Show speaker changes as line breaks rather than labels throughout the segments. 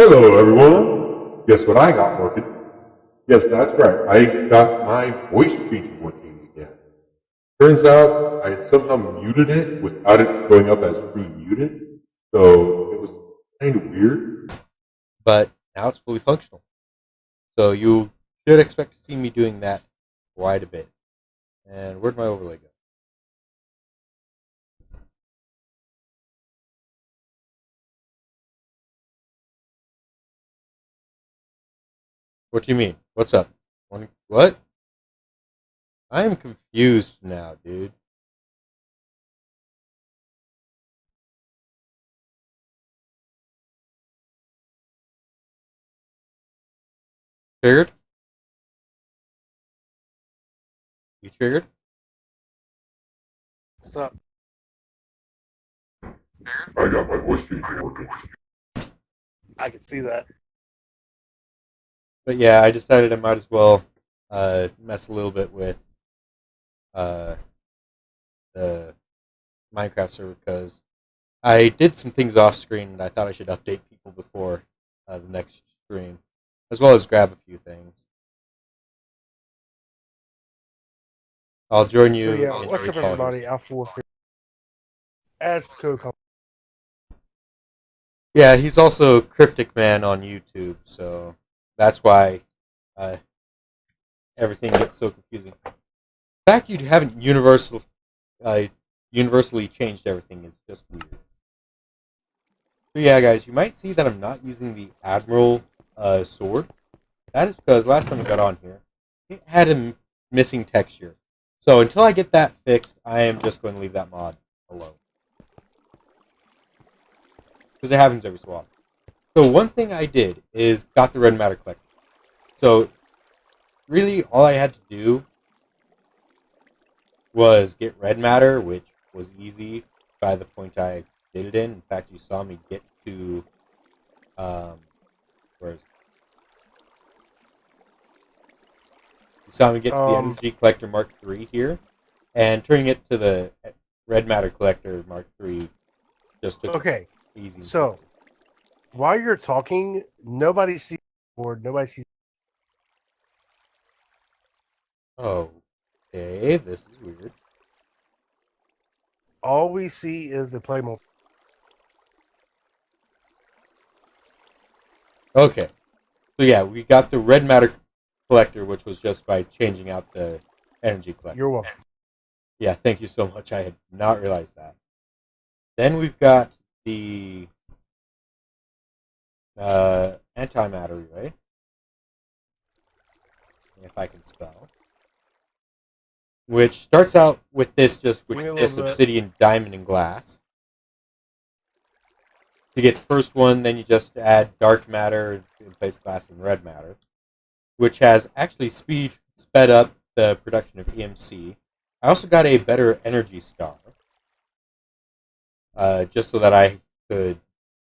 Hello, everyone. Guess what I got working? Yes, that's right. I got my voice feature working again. Turns out I had somehow muted it without it going up as pre-muted, so it was kind of weird.
But now it's fully functional. So you should expect to see me doing that quite a bit. And where'd my overlay go? What do you mean? What's up? What? I am confused now, dude. Triggered? You triggered?
What's up?
I got my voice feature working.
I can see that.
But yeah, I decided I might as well mess a little bit with uh, the Minecraft server because I did some things off screen and I thought I should update people before the next stream, as well as grab a few things. I'll join you.
So yeah,
in
what's up,
your call here.
everybody? Alpha Wolf here. As Code
Yeah, he's also Cryptic Man on YouTube, so that's why uh, everything gets so confusing. The fact you haven't universally changed everything is just weird. So yeah, guys, you might see that I'm not using the Admiral sword. That is because last time I got on here, it had a missing texture. So until I get that fixed, I am just going to leave that mod alone. Because it happens every so often. So one thing I did is got the red matter collector. So really all I had to do was get red matter, which was easy by the point I did it in. In fact, you saw me get to where is it? You saw me get to the energy collector Mark III here, and turning it to the red matter collector Mark III just took easy.
So while you're talking, nobody sees the board. Nobody sees.
Okay, this is weird.
All we see is the play mode.
Okay, so yeah, we got the red matter collector, which was just by changing out the energy collector.
You're welcome.
Yeah, thank you so much. I had not realized that. Then we've got the antimatter ray, if I can spell, which starts out with this obsidian, diamond, and glass. To get the first one, then you just add dark matter in place of glass and red matter, which has actually sped up the production of EMC. I also got a better energy star, just so that I could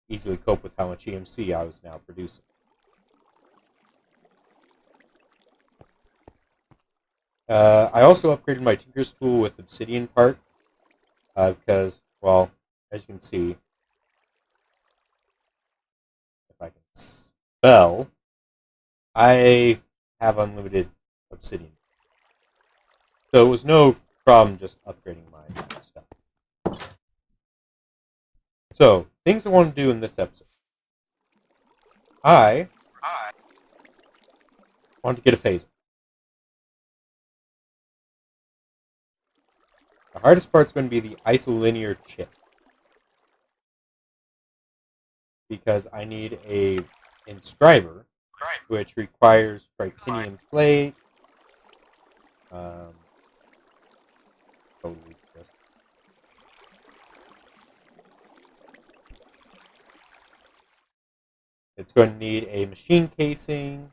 easily cope with how much EMC I was now producing. I also upgraded my Tinker's tool with obsidian parts, because, well, as you can see, if I can spell, I have unlimited obsidian. So it was no problem just upgrading my stuff. So, things I want to do in this episode. I want to get a phaser. The hardest part is going to be the isolinear chip, because I need a inscriber, which requires tritanium plate. Totally just. It's going to need a machine casing.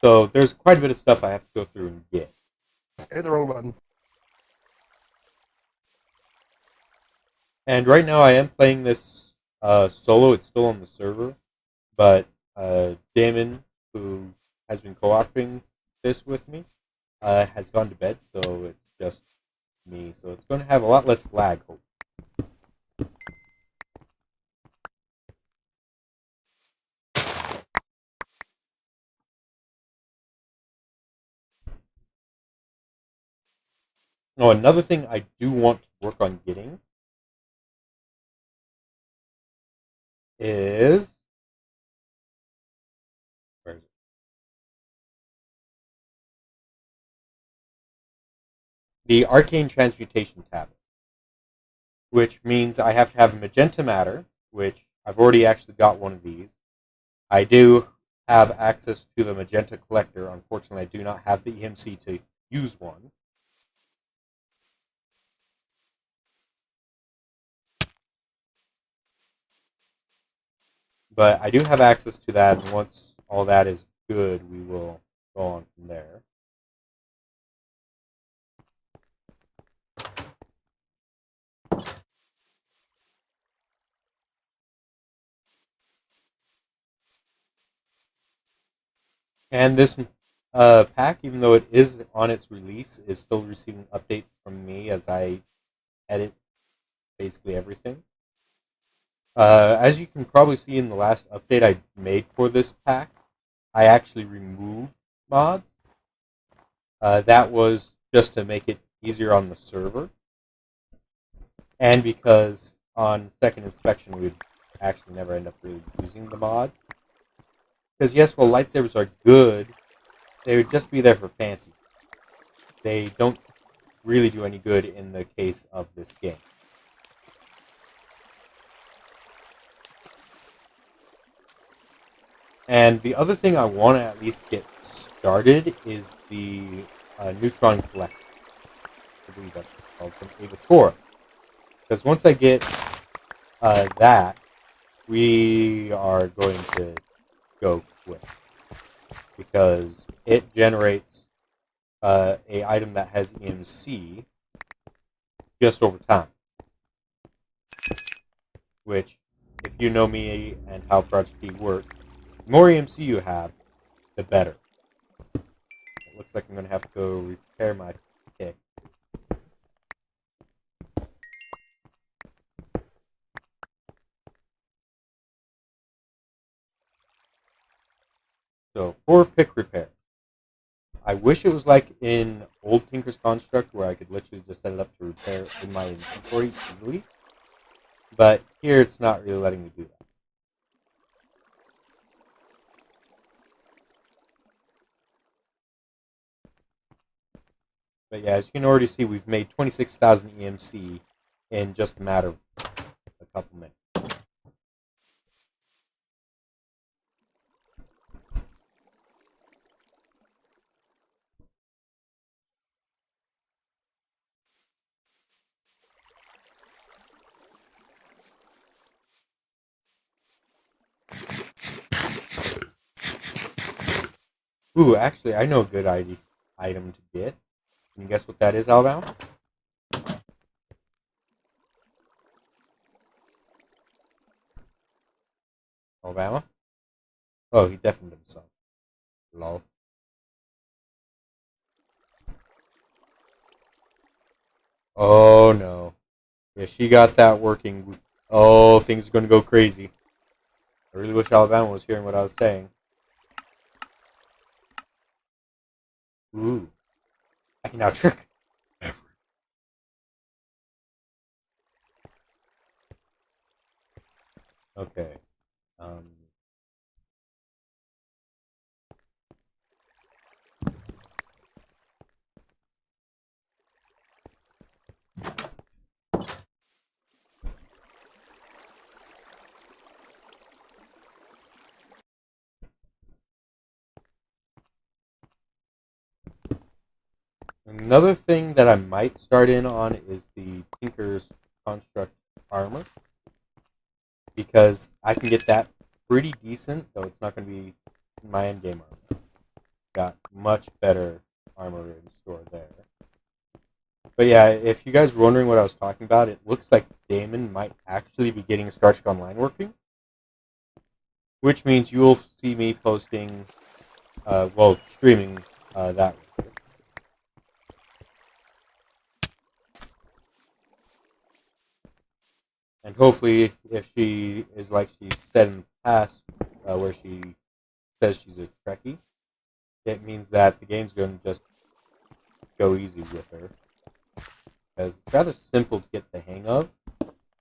So there's quite a bit of stuff I have to go through and get.
Hit the wrong button.
And right now I am playing this solo. It's still on the server, but Damon, who has been co-opting this with me, has gone to bed, so it's just me. So it's going to have a lot less lag, hopefully. Oh, another thing I do want to work on getting is where is it? The Arcane Transmutation tablet, which means I have to have a magenta matter, which I've already actually got one of these. I do have access to the magenta collector. Unfortunately, I do not have the EMC to use one. But I do have access to that, and once all that is good, we will go on from there. And this pack, even though it is on its release, is still receiving updates from me as I edit basically everything. As you can probably see in the last update I made for this pack, I actually removed mods. That was just to make it easier on the server. And because on second inspection we'd actually never end up really using the mods. Because yes, while lightsabers are good, they would just be there for fancy. They don't really do any good in the case of this game. And the other thing I want to at least get started is the neutron collector. I believe that's called, from Avatora. Because once I get that, we are going to go quick. Because it generates a item that has EMC just over time. Which, if you know me and how Project P works, the more EMC you have, the better. It looks like I'm going to have to go repair my pick. So, for pick repair, I wish it was like in old Tinker's Construct where I could literally just set it up to repair in my inventory easily. But here it's not really letting me do that. But yeah, as you can already see, we've made 26,000 EMC in just a matter of a couple minutes. Ooh, actually, I know a good item to get. Can you guess what that is, Alabama? Alabama? Oh, he deafened himself. Lol. Oh no. Yeah, she got that working. Oh, things are going to go crazy. I really wish Alabama was hearing what I was saying. Ooh. I can now trick everyone. Okay. Um. Another thing that I might start in on is the Tinker's Construct armor. Because I can get that pretty decent, though it's not going to be my endgame armor. Got much better armor in store there. But yeah, if you guys were wondering what I was talking about, it looks like Damon might actually be getting Star Trek Online working. Which means you will see me posting, streaming that. And hopefully, if she is like she said in the past, where she says she's a Trekkie, it means that the game's going to just go easy with her. because it's rather simple to get the hang of,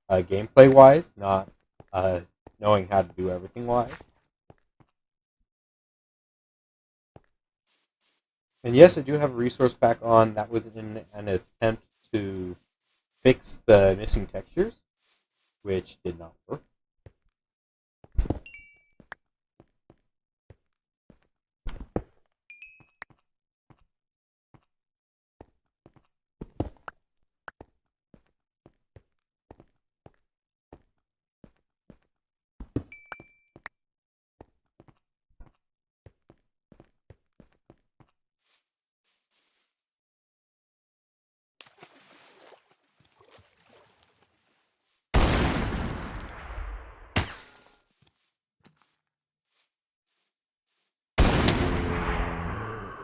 gameplay wise, not knowing how to do everything wise. And yes, I do have a resource pack on. That was in an attempt to fix the missing textures, which did not work.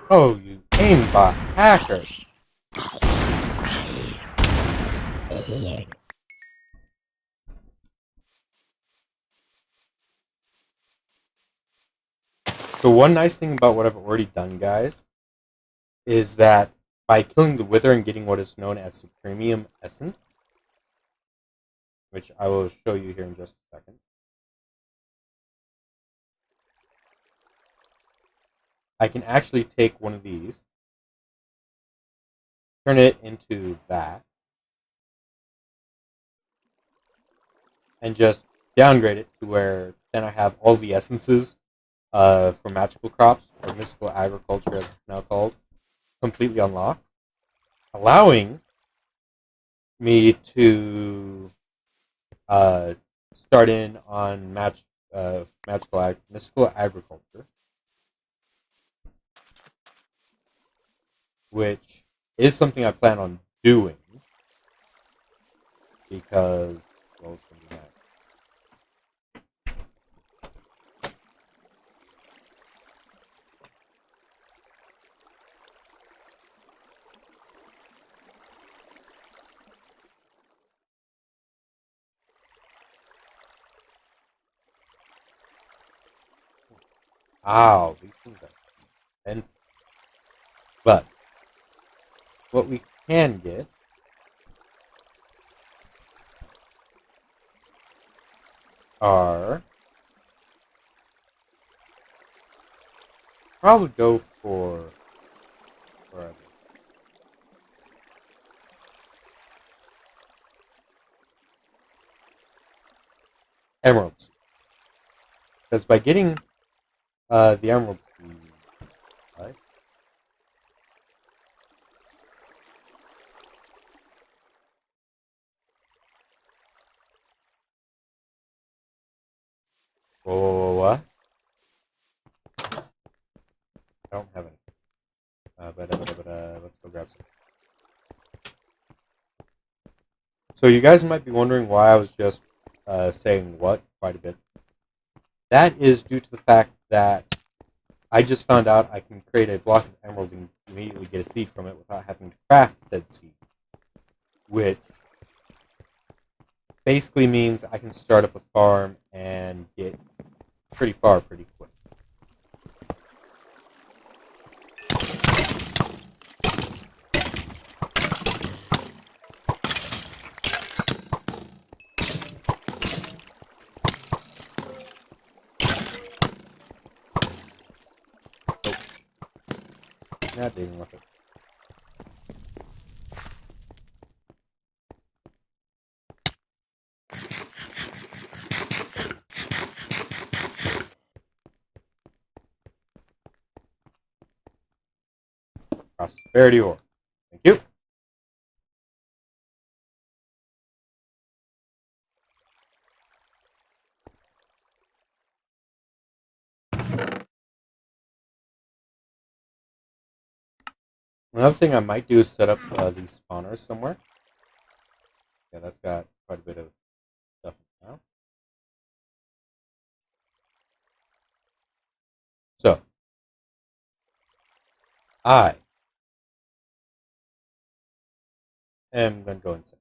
Oh, you aimbot hacker! So one nice thing about what I've already done, guys, is that by killing the Wither and getting what is known as Supremium Essence, which I will show you here in just a second, I can actually take one of these, turn it into that, and just downgrade it to where then I have all the essences for magical crops, or mystical agriculture as it's now called, completely unlocked, allowing me to start in on mystical agriculture, which is something I plan on doing because, well, it's gonna be nice. Ow, these things are expensive. But what we can get are probably go for where are they? Emeralds. Because by getting the emerald seed, right? Whoa, what? I don't have any. Let's go grab some. So you guys might be wondering why I was just saying what quite a bit. That is due to the fact that I just found out I can create a block of emerald and immediately get a seed from it without having to craft said seed, which basically means I can start up a farm and get pretty far pretty quick. Not dealing with it. Prosperity ore. Thank you. Another thing I might do is set up these spawners somewhere. Yeah, that's got quite a bit of stuff now. So, I am going to go insane.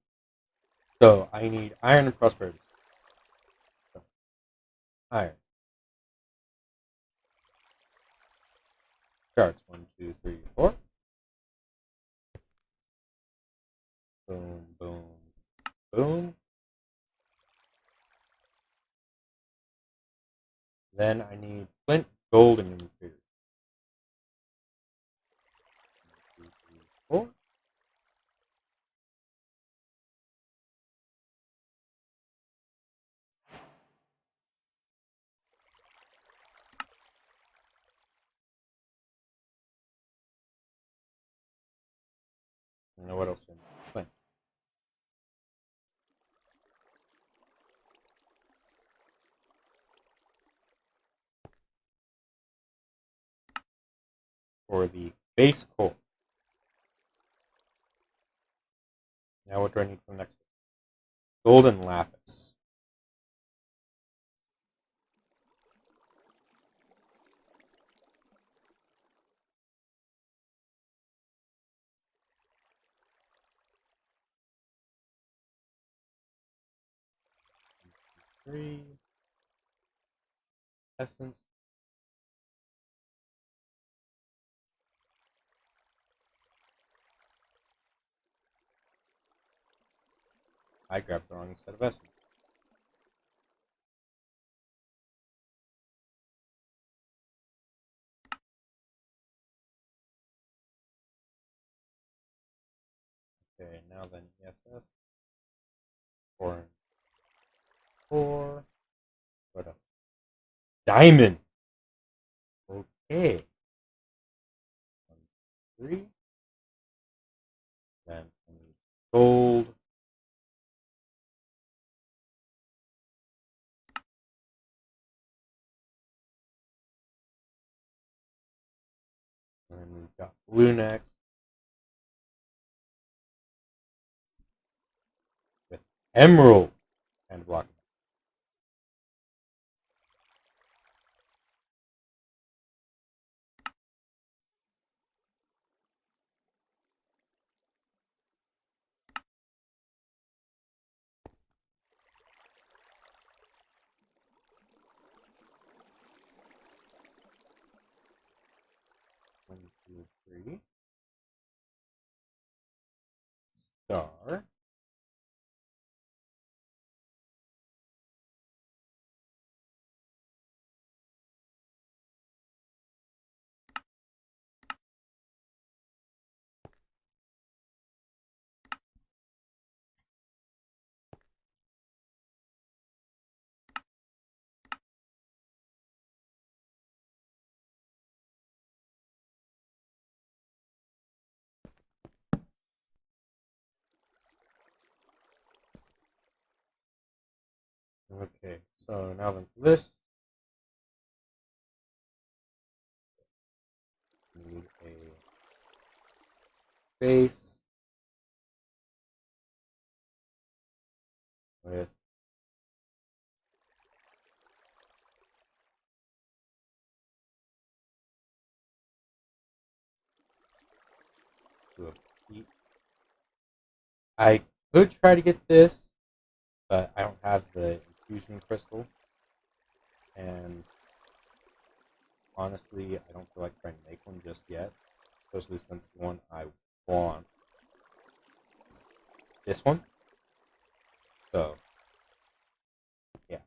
So, I need iron and prosperity. So, iron. Shards. 1, 2, 3, 4. Boom, boom, boom. Then I need flint, gold, and nuclear. 1, 2, 3, 4. Now what else do I need? Flint. For the base coal. Now what do I need for the next one? Golden lapis. Three. Essence. I grabbed the wrong set of essence. Okay, now then ESS. 4 and 4. What else? Diamond! Okay. 1, 3. Then I need gold. And we've got blue next. With emerald and block. One, two, three. Star. Okay, so now then for this, we need a base with two of each. I could try to get this, but I don't have the infusion crystal, and honestly, I don't feel like trying to make one just yet, especially since the one I want is this one. So, yeah.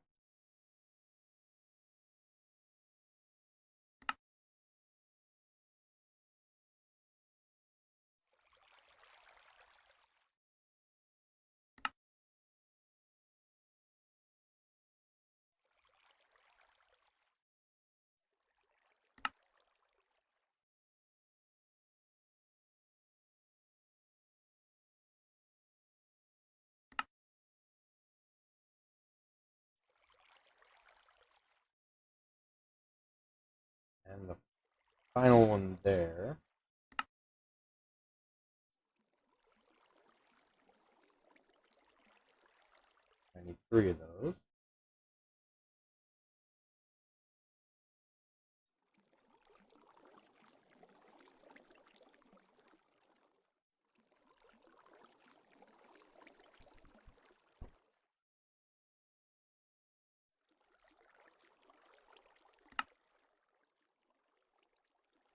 And the final one there, I need 3 of those.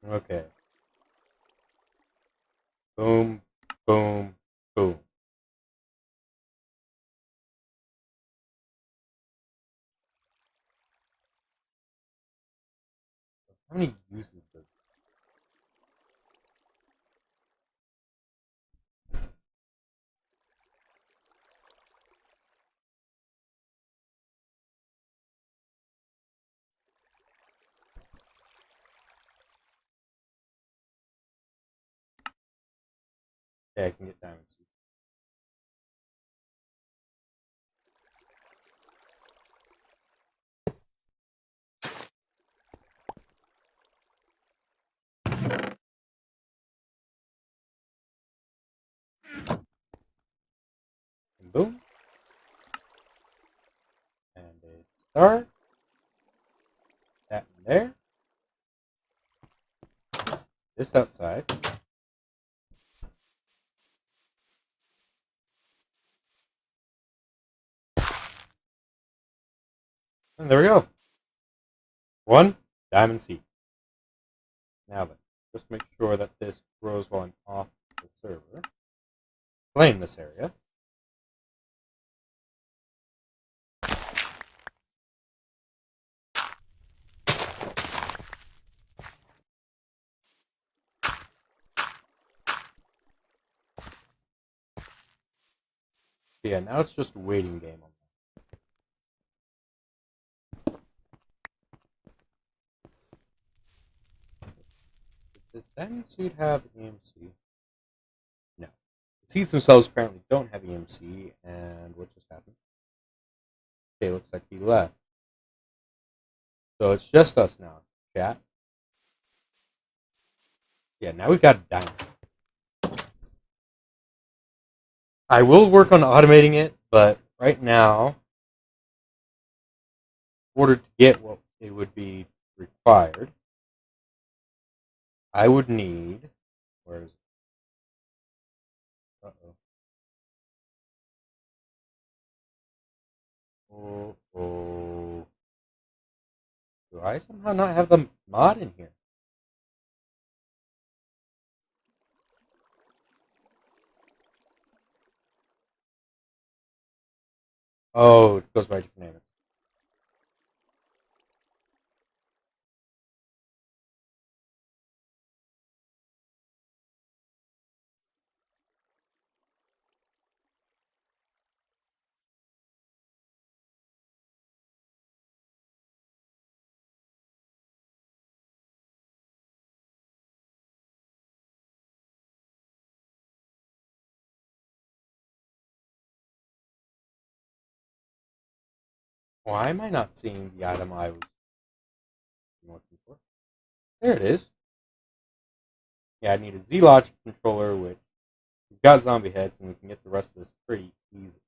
Okay. Boom, boom, boom. How many uses does it? Yeah, I can get diamond seeds. And boom. And a star. That in there. This outside. And there we go. 1 diamond seed. Now then, just make sure that this grows while I'm off the server. Claim this area. Yeah, now it's just a waiting game on that. Does diamond seed have EMC? No. The seeds themselves apparently don't have EMC, and what just happened? Okay, looks like he left. So it's just us now, chat. Yeah, now we've got a diamond. I will work on automating it, but right now, in order to get what it would be required, I would need. Where is it? Uh-oh. Oh. Do I somehow not have the mod in here? Oh, it goes by different name. Why am I not seeing the item I was looking for? There it is. Yeah, I need a Z-Logic controller, which we've got zombie heads, and we can get the rest of this pretty easy.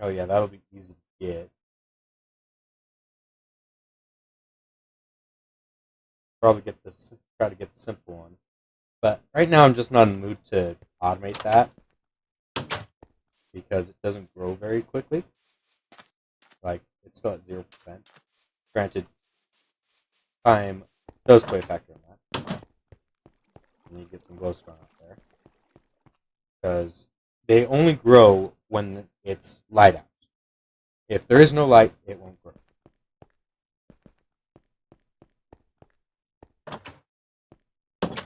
Oh yeah, that'll be easy to get. Probably get this. Try to get the simple one. But right now, I'm just not in the mood to automate that because it doesn't grow very quickly. Like it's still at 0%. Granted, time does play a factor in that. You need to get some glowstone out there because they only grow when it's light out. If there is no light, it won't grow.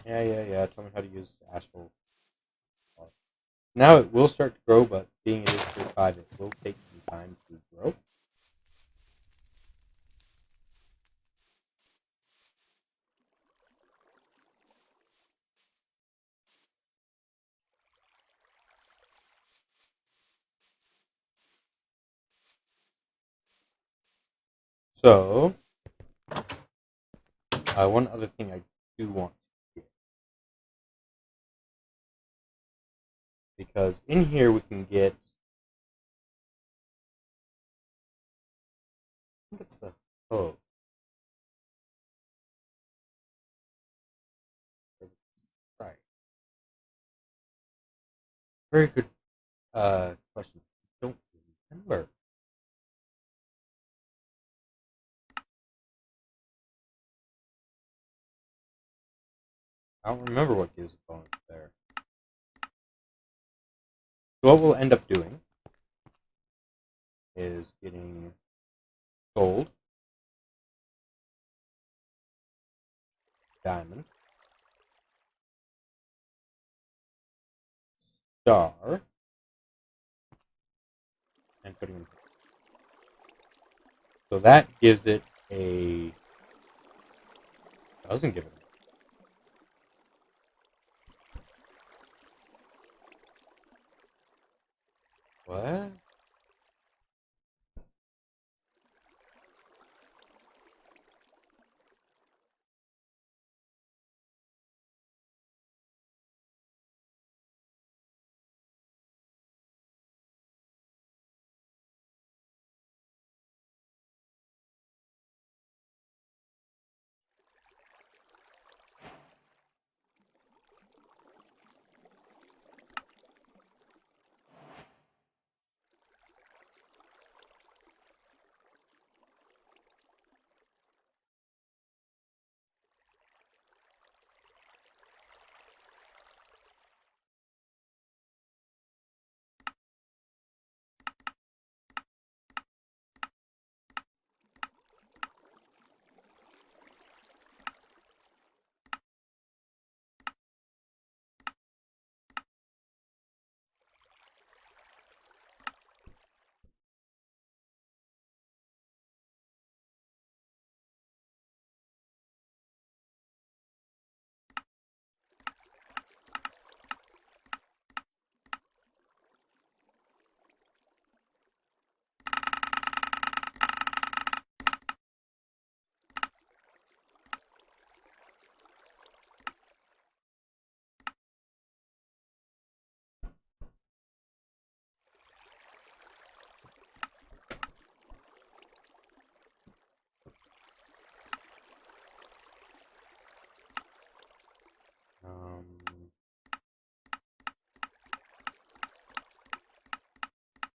Yeah. Tell me how to use astral. Now it will start to grow, but being it is tier 5, it will take some time to grow. So, one other thing I do want to do, because in here we can get, I think it's the hoe. Right. Very good question. Don't remember. I don't remember what gives the bonus there. So what we'll end up doing is getting gold, diamond, star, and putting in. So that gives it a. Doesn't give it. What?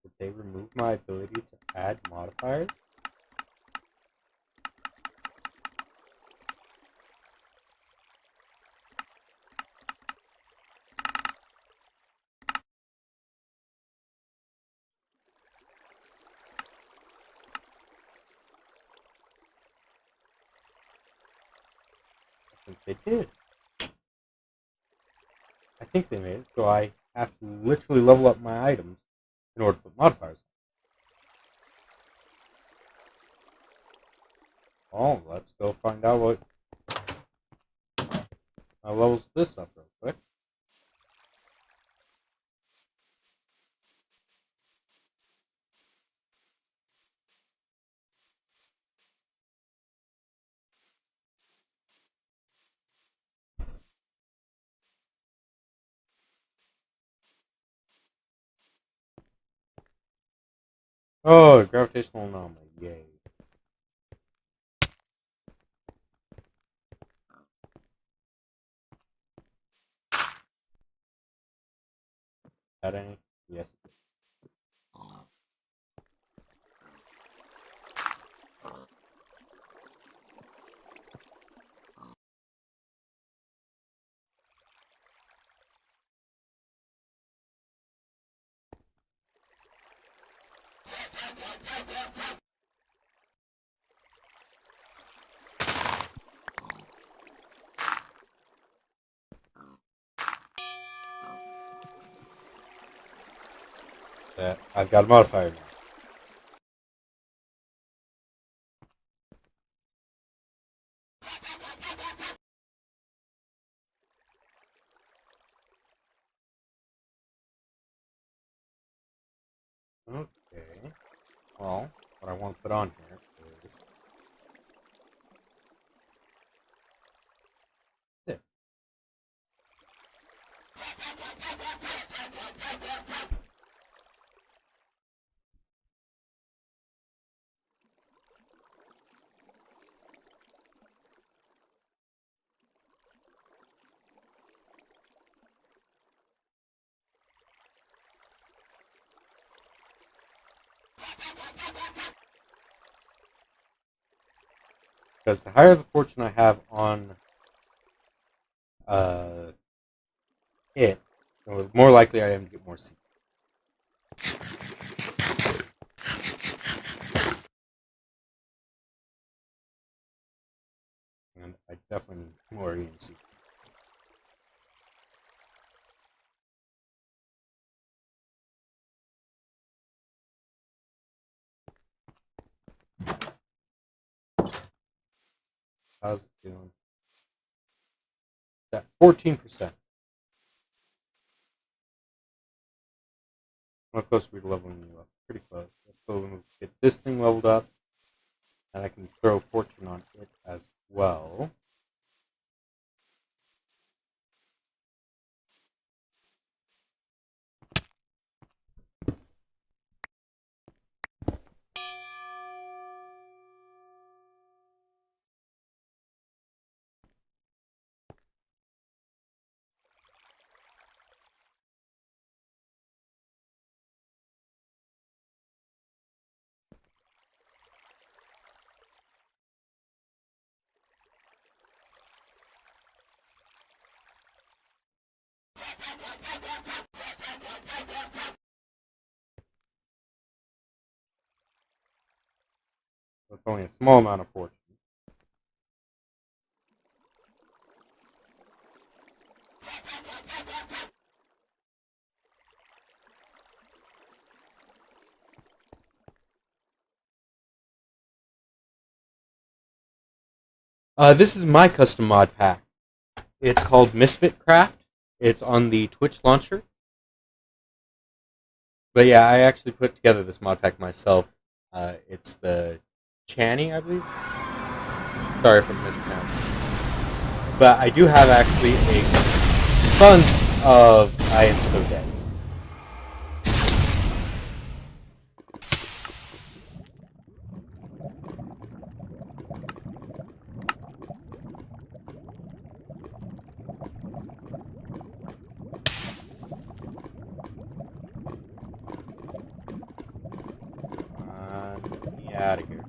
Did they remove my ability to add modifiers? I think they did. I think they made it, so I have to literally level up my items in order to put modifiers on. Oh, let's go find out what levels this up real quick. Oh, gravitational anomaly, yay. Got any? Yes. I've got a modifier now. Okay. Well, what I want to put on here is this. Because the higher the fortune I have on hit, the more likely I am to get more seeds. And I definitely need more EMC. How's it doing? At 14%. How close are we to leveling you up? Pretty close. Let's go and get this thing leveled up. And I can throw fortune on it as well. That's only a small amount of fortune. This is my custom mod pack. It's called Misfit Craft. It's on the Twitch launcher. But yeah, I actually put together this mod pack myself. It's the Channy, I believe. Sorry if I'm mispronouncing. But I do have actually a ton of I Am So Dead. Get me out of here.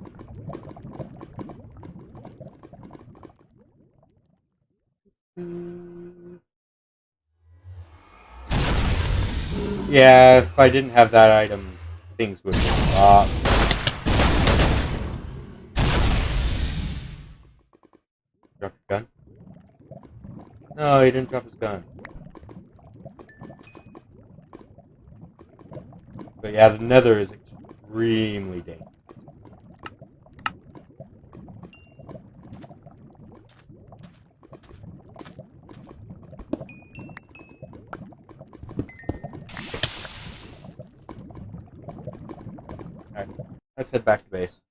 Yeah, if I didn't have that item, things would be a lot. Drop your gun? No, he didn't drop his gun. But yeah, the Nether is extremely dangerous. Alright, let's head back to base.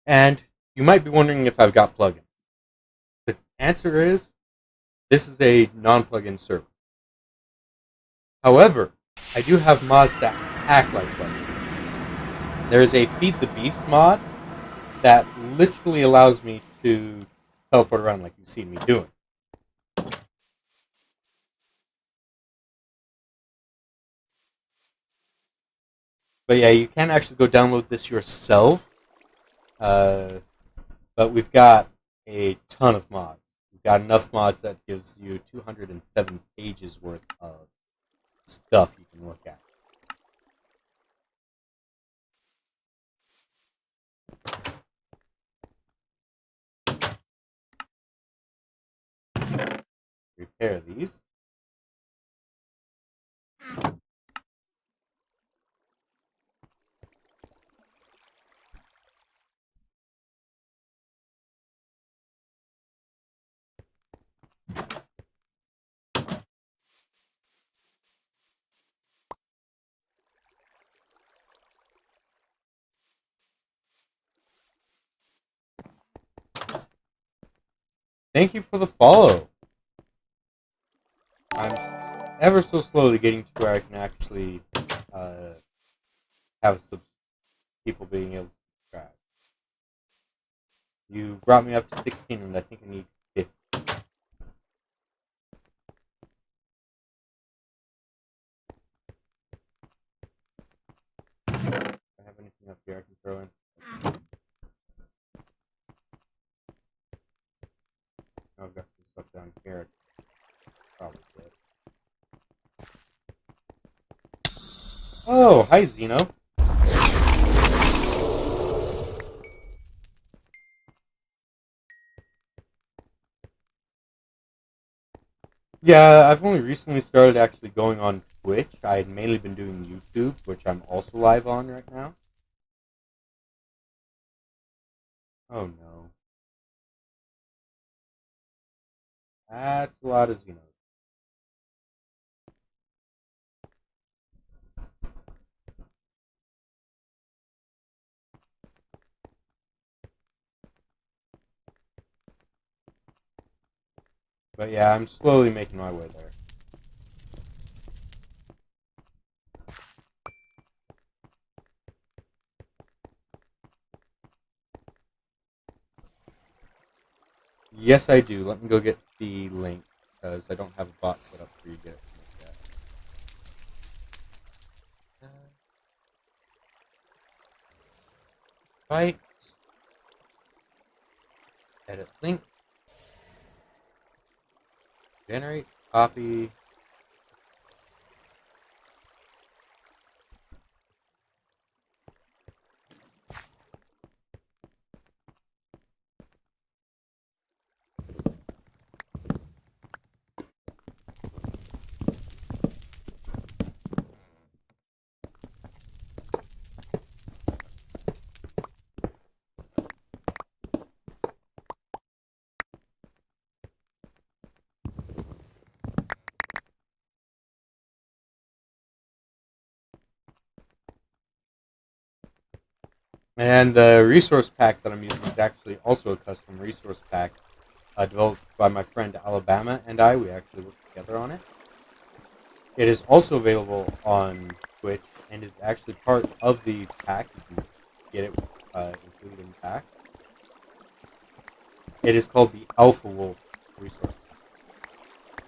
And you might be wondering if I've got plugins. The answer is, this is a non-plugin server. However, I do have mods that act like plugins. There is a Feed the Beast mod that literally allows me to teleport around like you've seen me doing. But yeah, you can actually go download this yourself. But we've got a ton of mods. We've got enough mods that gives you 207 pages worth of stuff you can look at. Repair these. Thank you for the follow. I'm ever so slowly getting to where I can actually have some people being able to subscribe. You brought me up to 16, and I think I need 50. Do I have anything up here I can throw in? Oh, I've got some stuff down here. Oh, hi Zeno. Yeah, I've only recently started actually going on Twitch. I had mainly been doing YouTube, which I'm also live on right now. Oh no. That's a lot of Xenos. But yeah, I'm slowly making my way there. Yes, I do. Let me go get the link, because I don't have a bot set up for you to get it. Fight. Edit link. Generate. Copy. And the resource pack that I'm using is actually also a custom resource pack developed by my friend Alabama and I. We actually worked together on it. It is also available on Twitch and is actually part of the pack. You can get it included in the pack. It is called the Alpha Wolf resource pack.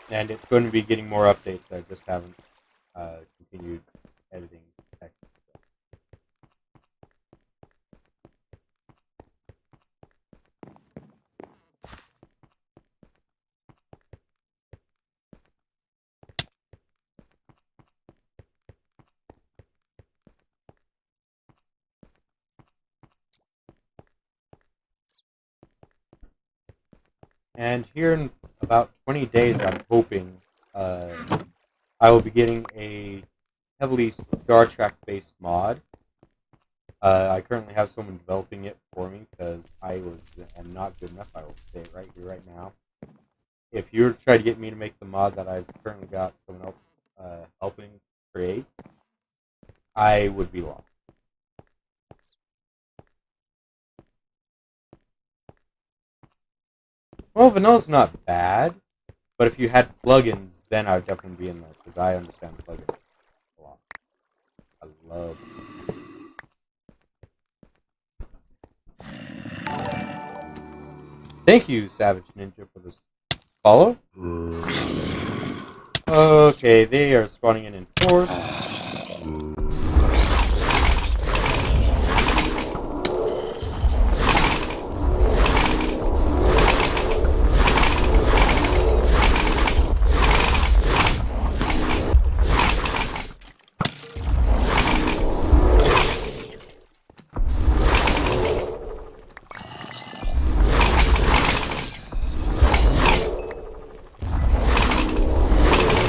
And it's going to be getting more updates. I just haven't continued editing text. And here in about 20 days, I'm hoping I will be getting a heavily Star Trek based mod. I currently have someone developing it for me because I am not good enough. I will say it right here, right now. If you were to try to get me to make the mod that I've currently got someone else helping create, I would be lost. Well, Vanilla's not bad, but if you had plugins, then I would definitely be in there because I understand plugins a lot. I love them. Thank you, Savage Ninja, for this follow. Okay, they are spawning in force.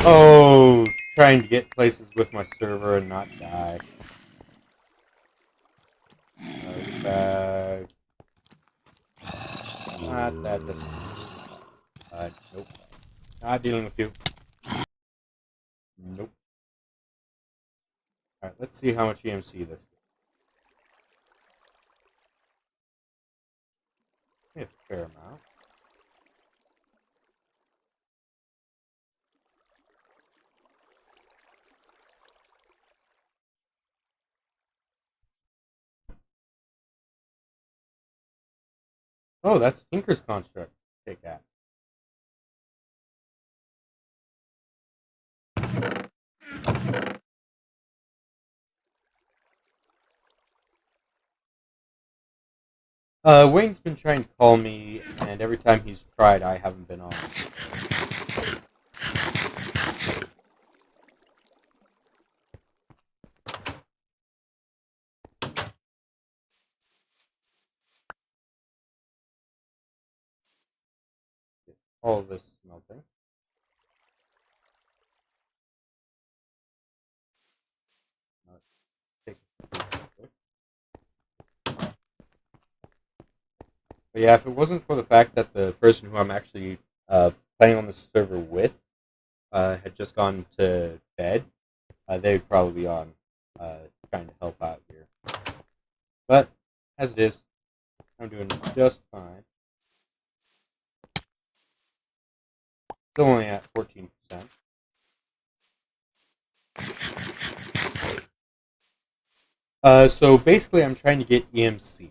Oh, trying to get places with my server and not die. Get back. Not that doesn't. Nope. Not dealing with you. Nope. Alright, let's see how much EMC this gets. A fair amount. Oh, that's Tinker's construct. Take that. Wayne's been trying to call me, and every time he's tried, I haven't been on. all of this smelting. But yeah, if it wasn't for the fact that the person who I'm actually playing on the server with had just gone to bed, they would probably be on trying to help out here. But as it is, I'm doing just fine. Still only at 14%. So basically, I'm trying to get EMC.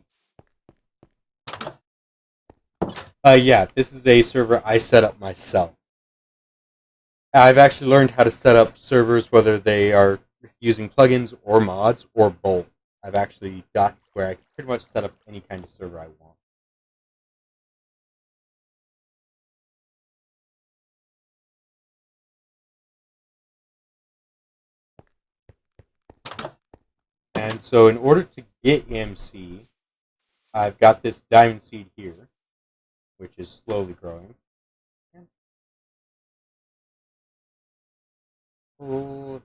Yeah, this is a server I set up myself. I've actually learned how to set up servers, whether they are using plugins or mods or both. I've actually got where I can pretty much set up any kind of server I want. And so in order to get EMC, I've got this diamond seed here, which is slowly growing. Oh,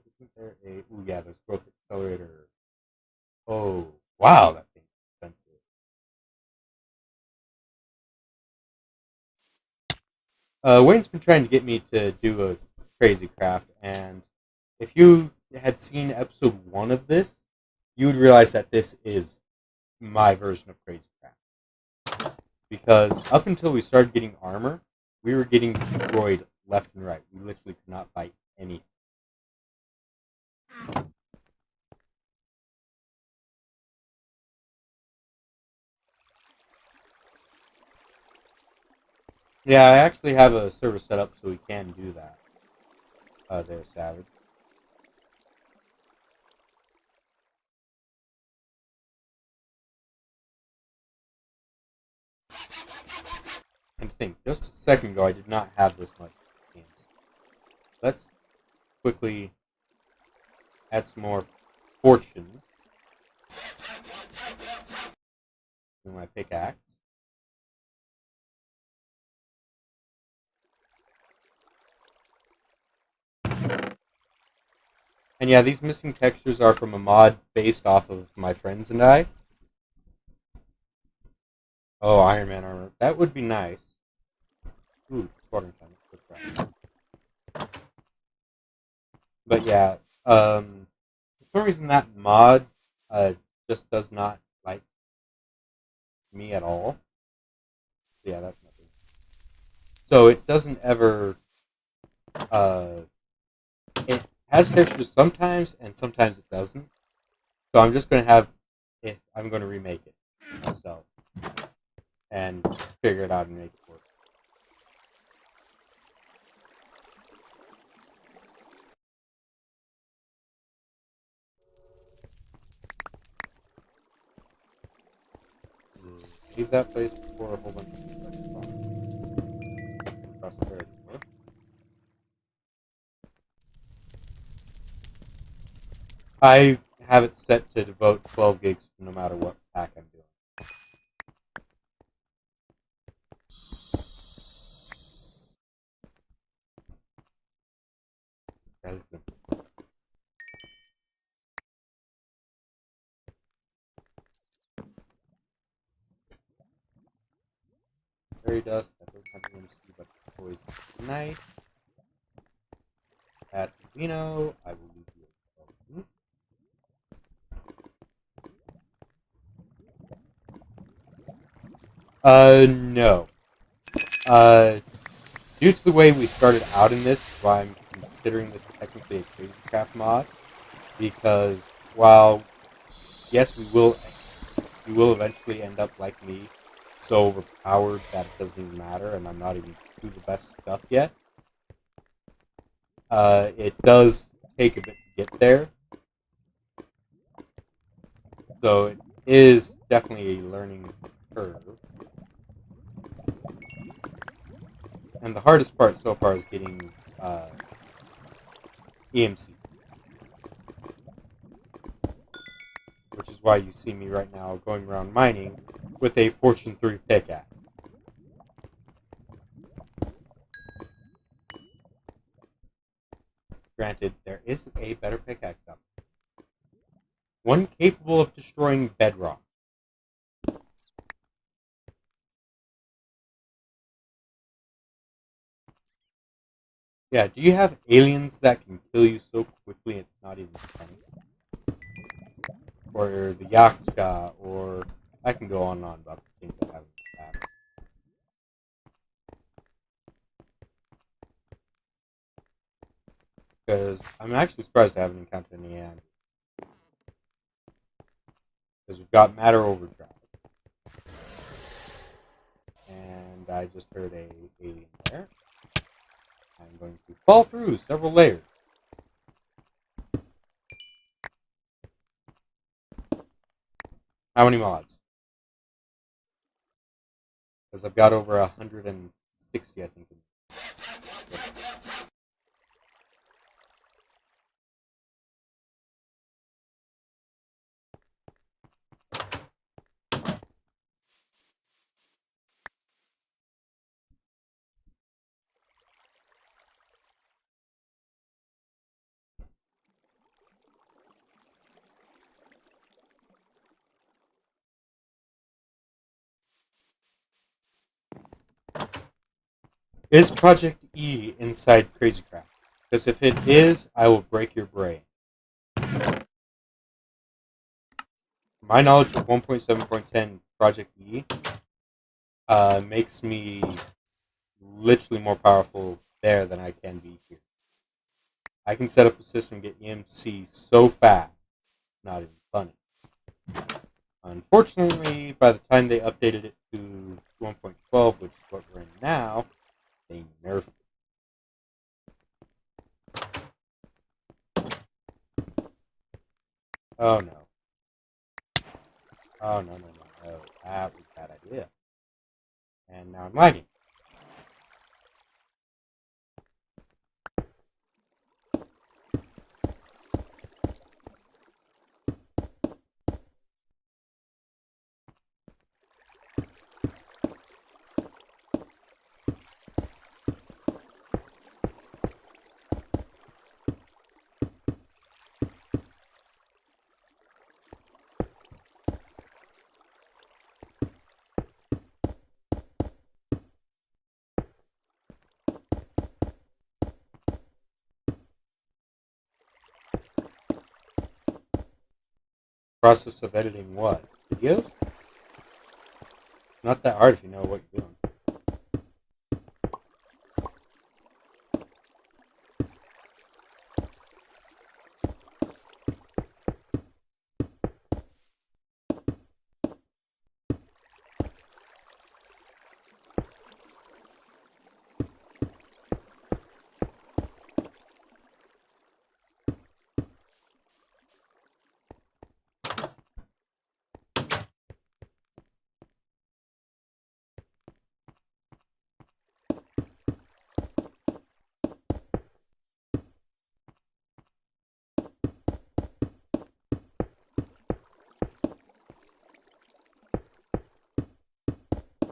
yeah, there's growth accelerator. Oh, wow, that thing's expensive. Wayne's been trying to get me to do a crazy craft, and if you had seen episode 1 of this, you would realize that this is my version of crazy craft. Because up until we started getting armor, we were getting destroyed left and right. We literally could not fight anything. Yeah, I actually have a server set up so we can do that. There, Savage. And think, just a second ago, I did not have this much games. Let's quickly add some more fortune to my pickaxe. And yeah, these missing textures are from a mod based off of my friends and I. Oh, Iron Man armor. That would be nice. Ooh, squadron time. But yeah, for some reason that mod just does not like me at all. Yeah, that's nothing. So it doesn't ever. It has textures sometimes, and sometimes it doesn't. So I'm just going to have it. I'm going to remake it myself and figure it out and make it work. Leave that place before a whole bunch of people spawn. Prosperity. I have it set to devote 12 gigs no matter what pack I'm doing. Fairy dust, that doesn't have to see, but always night. At Vino, I will leave you alone. No. Due to the way we started out in this, why I'm considering this technically a crazy craft mod, because while yes, we will eventually end up like me, so overpowered that it doesn't even matter, and I'm not even do the best stuff yet. It does take a bit to get there, so it is definitely a learning curve. And the hardest part so far is getting EMC. Which is why you see me right now going around mining with a Fortune 3 pickaxe. Granted, there is a better pickaxe out there. One capable of destroying bedrock. Yeah, do you have aliens that can kill you so quickly it's not even funny? Or the Yakuza, or I can go on and on about the things I have in the past. Because I'm actually surprised I haven't encountered any animals. Because we've got matter overdrive. And I just heard a alien there. I'm going to fall through several layers. How many mods? Because I've got over 160, I think. Is Project E inside Crazy Craft? Because if it is, I will break your brain. My knowledge of 1.7.10 Project E makes me literally more powerful there than I can be here. I can set up a system and get EMC so fast, not even funny. Unfortunately, by the time they updated it to 1.12, which is what we're in now, they nerfed it. Oh no. Oh no. That was a bad idea. And now I'm lagging. Process of editing what? Videos? Not that hard if you know what you're doing.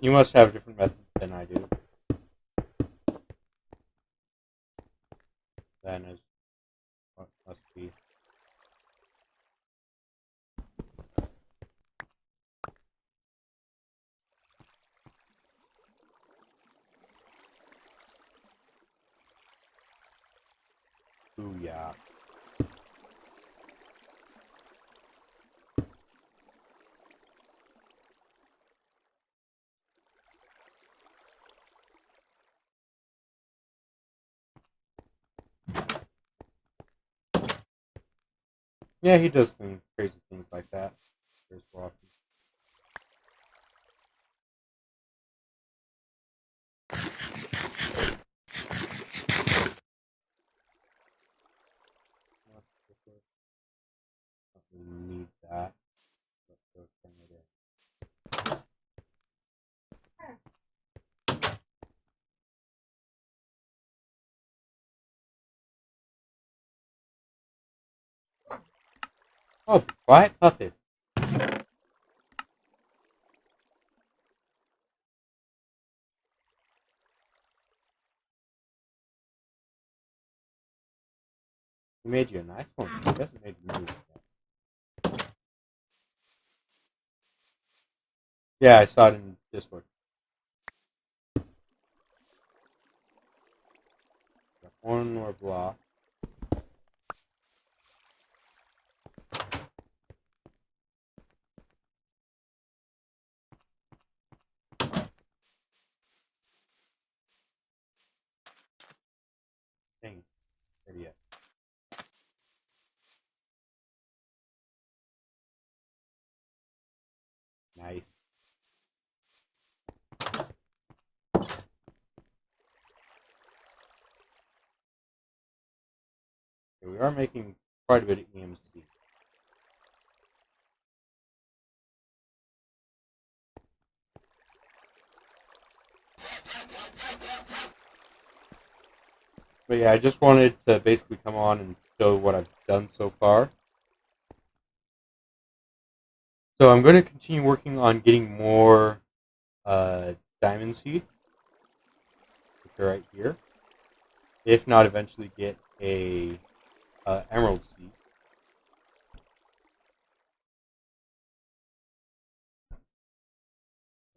You must have a different method than I do. That is what must be. Ooh, yeah. Yeah, he does crazy things like that. Very so often. We need that. Let's go turn it in. Oh, quiet puppet. He made you a nice one. He hasn't made me yet. Yeah, I saw it in Discord. Got one more block. Dang, ready yet. Nice. Okay, we are making quite a bit of EMC. But yeah, I just wanted to basically come on and show what I've done so far. So I'm going to continue working on getting more diamond seeds, which are right here. If not, eventually get a emerald seed.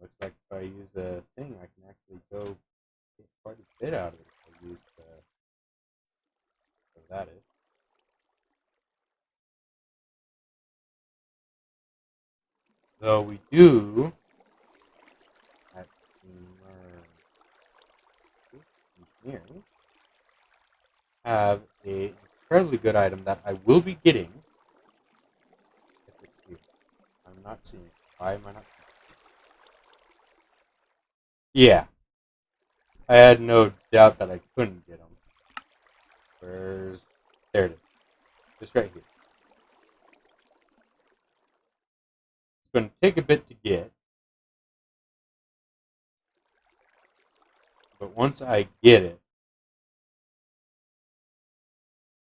Looks like if I use a thing, I can actually go get quite a bit out of it. If I use whatever that is. Though we do at engineering have an incredibly good item that I will be getting if it's here. I'm not seeing it. Why am I not seeing it? Yeah. I had no doubt that I couldn't get them. There it is. Just right here. It's going to take a bit to get. But once I get it,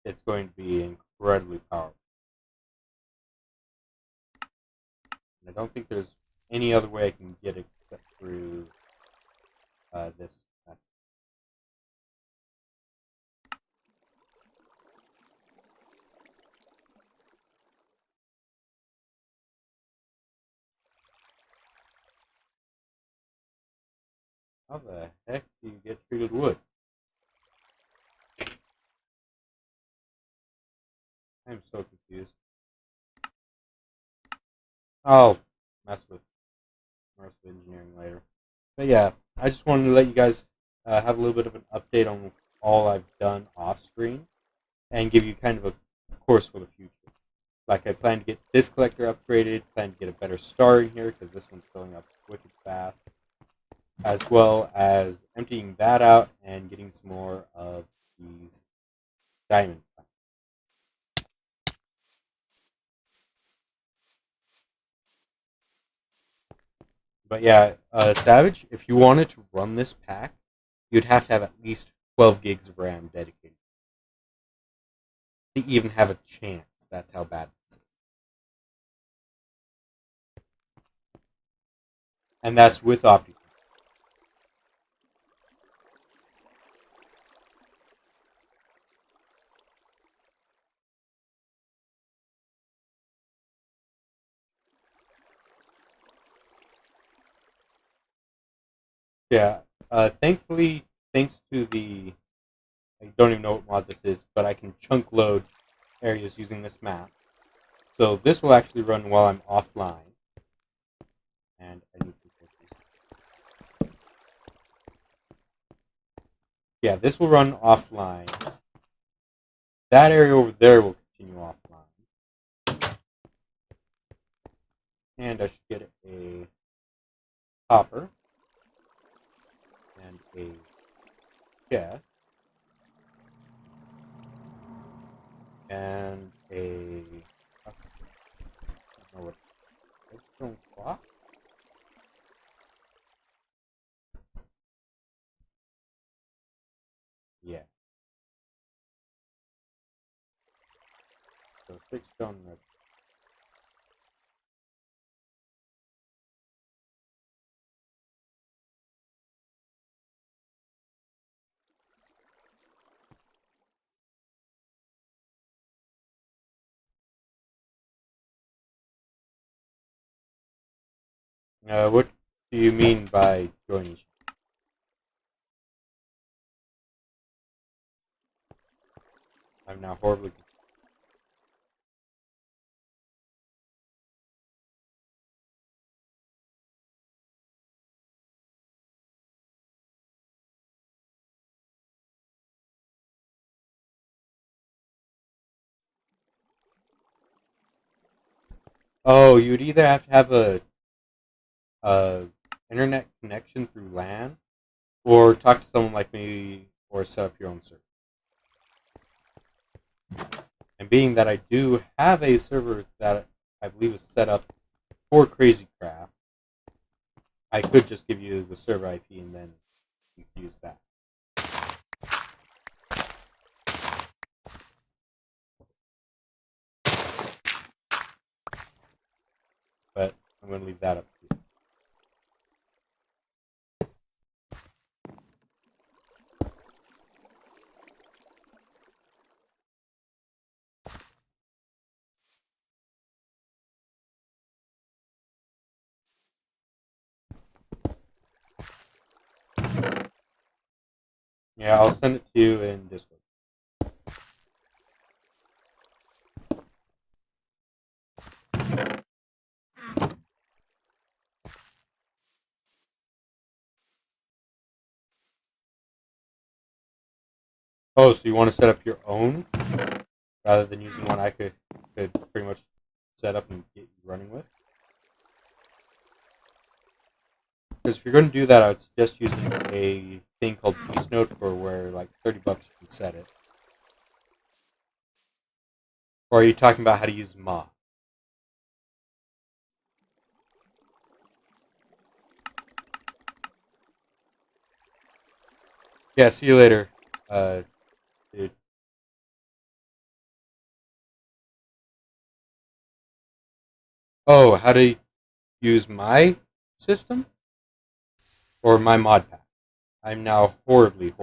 it's going to be incredibly powerful. And I don't think there's any other way I can get it except through this method. How the heck do you get treated wood? I'm so confused. I'll mess with engineering later. But yeah, I just wanted to let you guys have a little bit of an update on all I've done off screen and give you kind of a course for the future. Like I plan to get this collector upgraded, plan to get a better star in here because this one's filling up wicked fast, as well as emptying that out and getting some more of these diamond plants. But yeah, Savage, if you wanted to run this pack, you'd have to have at least 12 gigs of RAM dedicated to even have a chance. That's how bad this is. And that's with Opticon. Yeah. Thankfully, thanks to the, I don't even know what mod this is, but I can chunk load areas using this map. So this will actually run while I'm offline. And I need some cookies. Yeah, this will run offline. That area over there will continue offline. And I should get a copper and a chest and a I don't know what redstone clock. Yeah. So 6 stone red. What do you mean by joining? I'm now horribly confused. Oh, you'd either have to have a internet connection through LAN, or talk to someone like me, or set up your own server. And being that I do have a server that I believe is set up for Crazy Craft, I could just give you the server IP and then you can use that. But I'm going to leave that up to you. Yeah, I'll send it to you in Discord. Oh, so you want to set up your own rather than using one I could pretty much set up and get you running with? Because if you're going to do that, I would suggest using a thing called Epsiode for where like $30 you can set it. Or are you talking about how to use mod? Yeah, see you later, dude. Oh, how to use my system? Or my mod pack? I'm now horribly.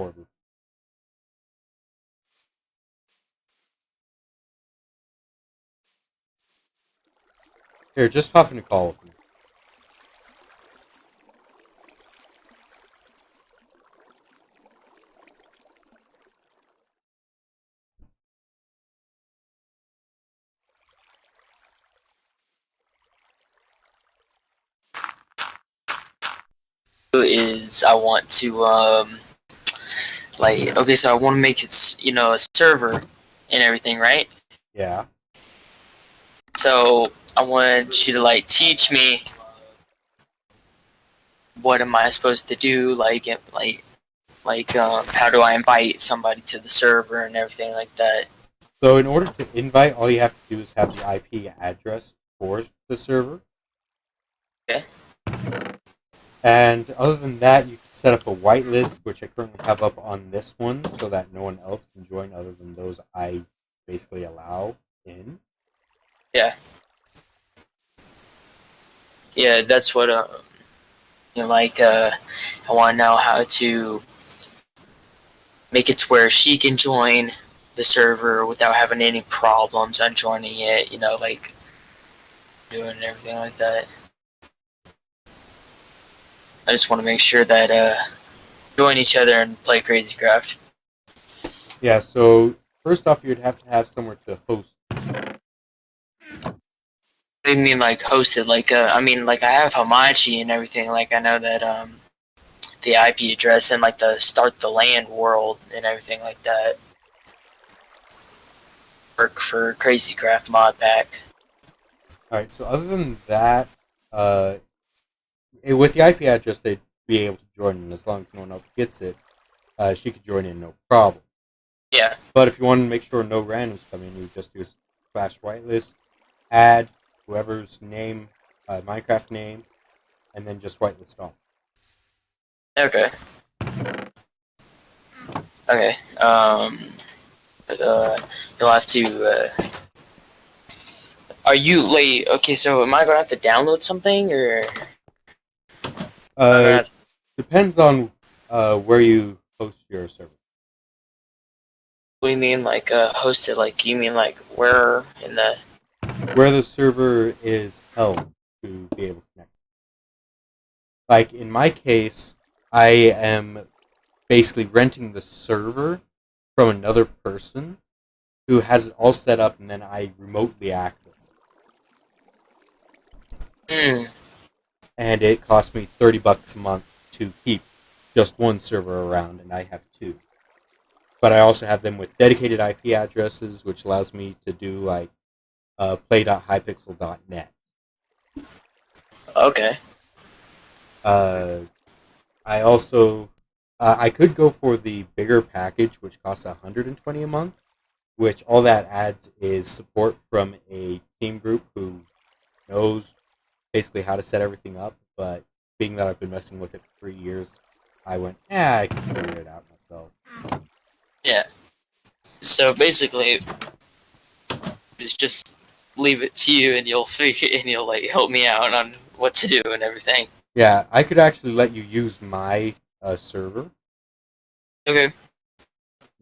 Here, just hop in a call with me.
Is I want to like, okay, so I want to make it, a server and everything, right?
Yeah.
So I wanted you to like teach me what am I supposed to do, how do I invite somebody to the server and everything like that.
So in order to invite, all you have to do is have the IP address for the server.
Okay.
And other than that, you can set up a whitelist, which I currently have up on this one, so that no one else can join other than those I basically allow in.
Yeah. Yeah, that's what I want to know how to make it to where she can join the server without having any problems on joining it, like doing everything like that. I just want to make sure that join each other and play Crazy Craft.
Yeah, so first off, you'd have to have somewhere to host.
What do you mean, like hosted? I have Hamachi and everything. Like, I know that the IP address and like the start the land world and everything like that work for Crazy Craft mod pack.
Alright, so other than that, with the IP address, they'd be able to join in as long as no one else gets it. She could join in, no problem.
Yeah.
But if you want to make sure no randoms come in, you just do a /whitelist, add whoever's name, Minecraft name, and then just whitelist all.
Okay. Okay. You'll have to. Are you late? Okay, so am I gonna have to download something or?
Depends on where you host your server.
What do you mean, like hosted? Like, you mean like where in the?
Where the server is held to be able to connect. Like, in my case, I am basically renting the server from another person who has it all set up, and then I remotely access it.
Mm.
And it costs me $30 a month to keep just one server around, and I have two. But I also have them with dedicated IP addresses, which allows me to do like play.hypixel.net.
Okay.
I also I could go for the bigger package, which costs $120 a month. Which all that adds is support from a team group who knows basically how to set everything up. But being that I've been messing with it for 3 years, I went, I can figure it out myself.
Yeah. So basically, it's just leave it to you, and you'll figure, and you'll like help me out on what to do and everything.
Yeah, I could actually let you use my server.
Okay.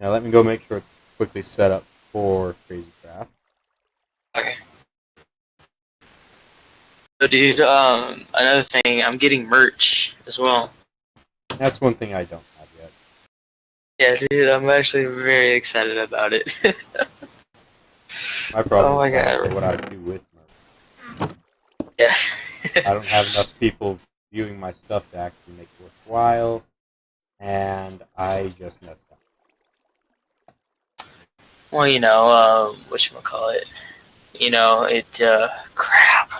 Now let me go make sure it's quickly set up for Crazy Craft.
Okay. So, dude, another thing, I'm getting merch as well.
That's one thing I don't have yet.
Yeah, dude, I'm actually very excited about it.
My problem
Oh my
is I don't
God.
know what I do with merch.
Yeah.
I don't have enough people viewing my stuff to actually make it worthwhile, and I just messed up.
Well, whatchamacallit. Crap.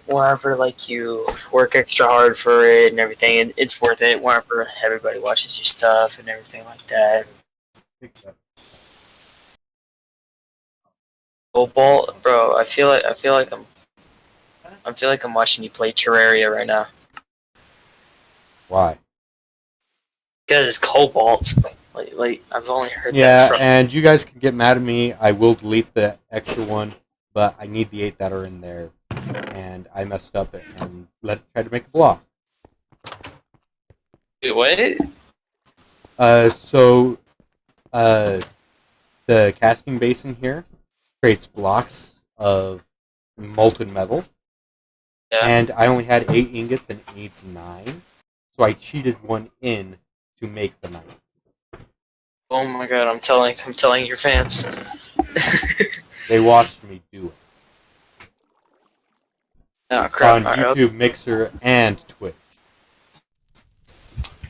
Whenever, like, you work extra hard for it and everything, it's worth it whenever everybody watches your stuff and everything like that. Cobalt, bro, I feel like I'm watching you play Terraria right now.
Why?
Because it's Cobalt. Like I've only heard that
Yeah,
from.
and you guys can get mad at me. I will delete the extra one, but I need the 8 that are in there, and I messed up and tried to make a block.
Wait, what?
So the casting basin here creates blocks of molten metal,
Yeah.
and I only had 8 ingots and it needs 9, so I cheated one in to make the 9.
Oh my God, I'm telling your fans.
They watched me do it
Oh crap!
on YouTube, Mixer, and Twitch.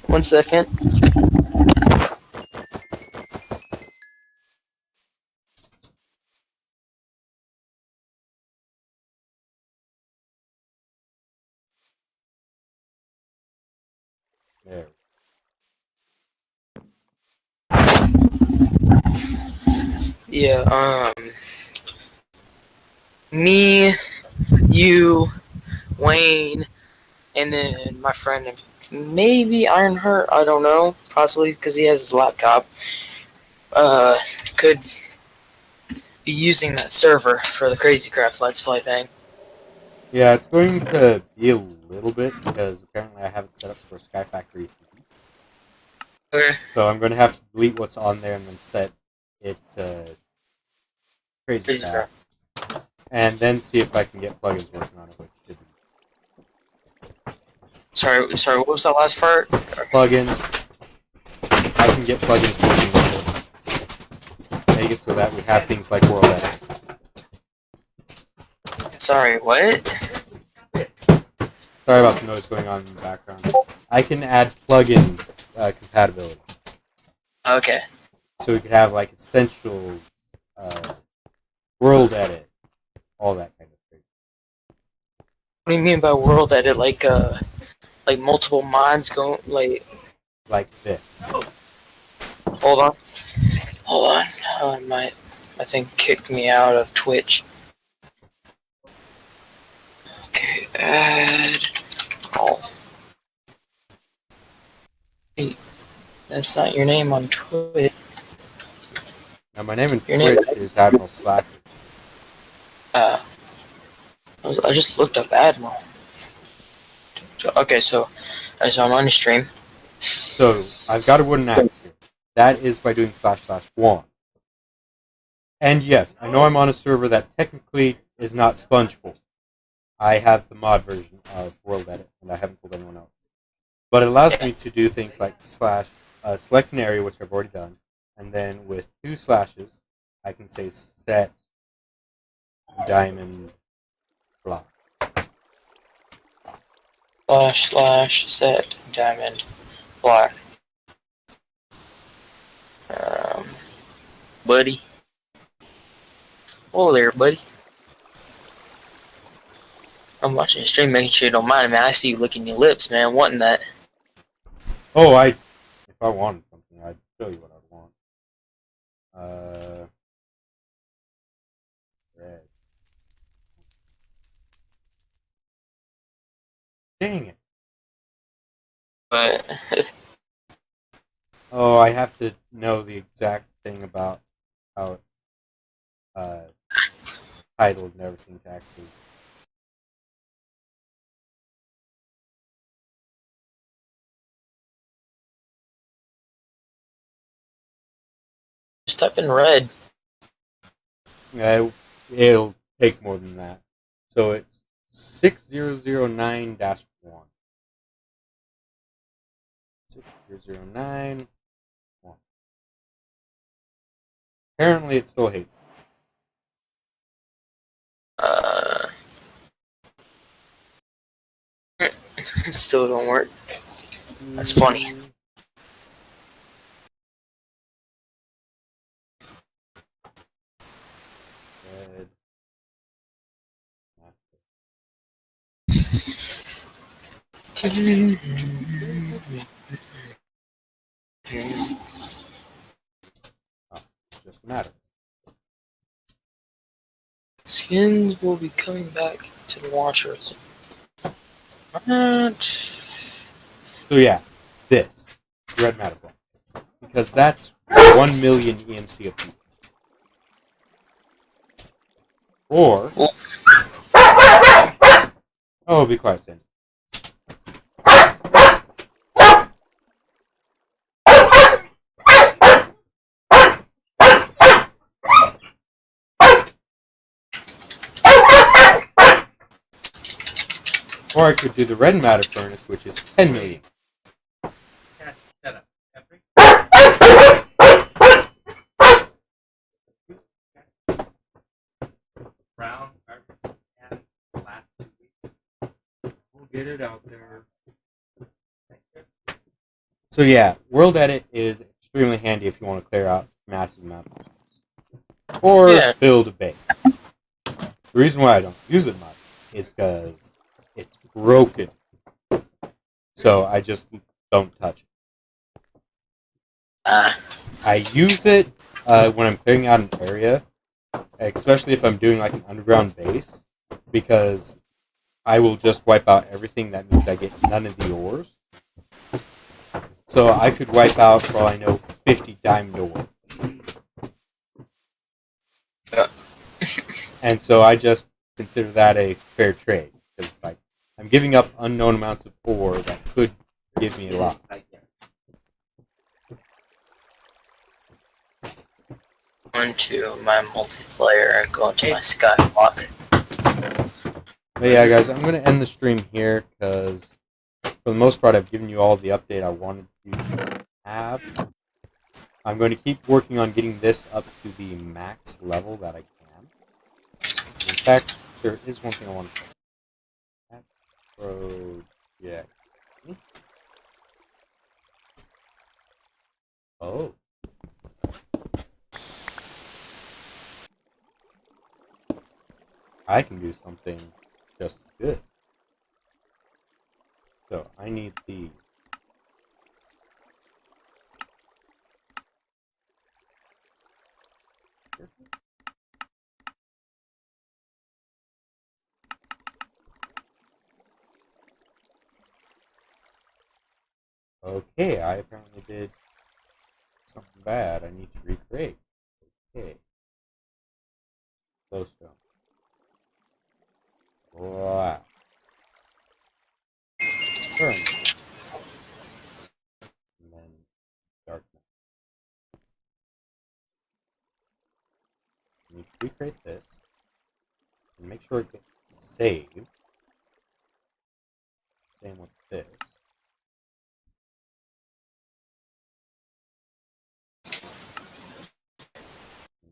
1 second.
There.
Yeah. Me, you, Wayne, and then my friend, maybe Ironheart. I don't know. Possibly because he has his laptop. Could be using that server for the Crazy Craft Let's Play thing.
Yeah, it's going to be a little bit because apparently I have it set up for Sky Factory 3.
Okay.
So I'm going to have to delete what's on there and then set it to Crazy Craft. And then see if I can get plugins working on it, which should be.
Sorry. What was that last part?
Plugins. I can get plugins working with it. Make it so that we have things like World Edit.
Sorry, what?
Sorry about the noise going on in the background. I can add plugin compatibility.
Okay.
So we could have like essential World Edit, all that kind of thing.
What do you mean by world edit? Like multiple mods going
like this.
Hold on. My thing kicked me out of Twitch. Okay, add all. Wait, that's not your name on Twitch.
Now my name in
Your name-
Twitch is Admiral Slacker.
I just looked up Admiral. Okay, so I'm on the stream.
So I've got a wooden axe here. That is by doing //1. And yes, I know I'm on a server that technically is not Spongeful. I have the mod version of World Edit, and I haven't told anyone else. But it allows me to do things like select an area, which I've already done, and then with 2 slashes, I can say set diamond block.
/ set diamond block. Buddy. Oh there, buddy. I'm watching the stream, making sure you don't mind, man. I see you licking your lips, man. Wanting that.
Oh, if I wanted something, I'd show you what I'd want. Red. Dang it.
But
Oh, I have to know the exact thing about how it's titled and everything to actually.
just type in red.
It'll take more than that. So it's 6009-1. 6009-1. Apparently, it still hates
It still don't work. That's funny.
Red. Oh, it's just a matter.
Skins will be coming back to the launchers. What?
So yeah, this red matter block, because that's 1 million EMC apiece. Or oh, be quiet, Sandy. Or I could do the red matter furnace, which is 10 million.
Brown and the last 2 weeks. We'll get it out there.
So yeah, World Edit is extremely handy if you want to clear out massive amounts of space. Or build a base. The reason why I don't use it much is because it's broken. So I just don't touch it. I use it when I'm clearing out an area, especially if I'm doing like an underground base, because I will just wipe out everything. That means I get none of the ores. So I could wipe out, for all I know, 50 diamond ore. And so I just consider that a fair trade. Because like, I'm giving up unknown amounts of ore that could give me a lot.
Into my multiplayer and go into my skyblock.
But yeah, guys, I'm going to end the stream here because for the most part, I've given you all the update I wanted to have. I'm going to keep working on getting this up to the max level that I can. In fact, there is one thing I want to say. That project. Oh. I can do something just good. So I need the okay, I apparently did something bad. I need to recreate. Okay. Glowstone. Wow. Turn. And then darkness. I need to recreate this and make sure it gets saved. Same with this.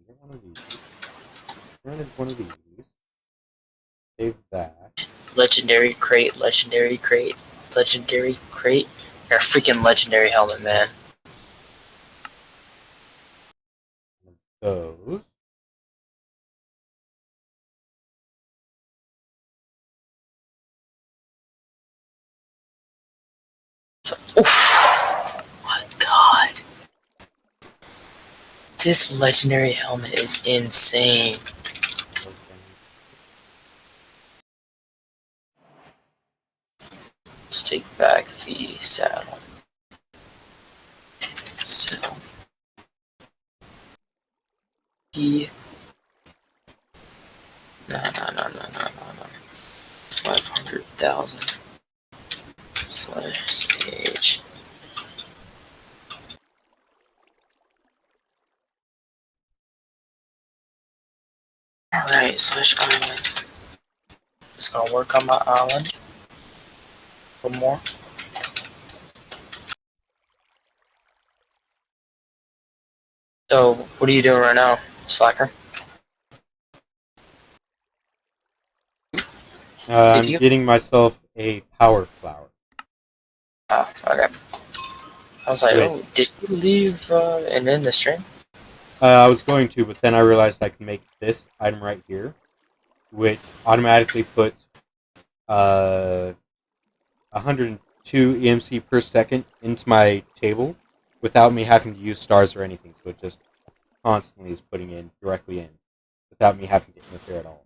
Get one of these. Rented one of these. Save that.
Legendary crate, legendary crate, legendary crate. You're a freaking legendary helmet, man.
Those.
So, oof, my god. This legendary helmet is insane. Let's take back the saddle. So, no. 500,000 / age. Alright, / island. Just gonna work on my island. One more. So, what are you doing right now, Slacker?
I'm
you?
getting myself a power flower.
Oh, okay. I was like,
Wait.
oh, did you leave and end the stream?
I was going to, but then I realized I can make this item right here, which automatically puts 102 EMC per second into my table without me having to use stars or anything. So it just constantly is putting in directly in without me having to interfere at all.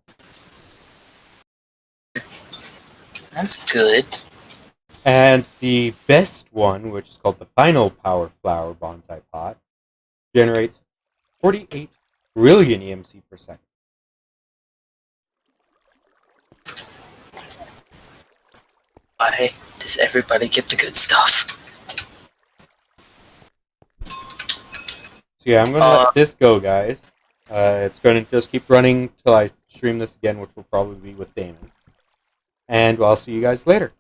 That's good.
And the best one, which is called the Final Power Flower Bonsai Pot, generates 48 trillion EMC per second.
Why does everybody get the good stuff?
So yeah, I'm going to let this go, guys. It's going to just keep running till I stream this again, which will probably be with Damon. And I'll see you guys later.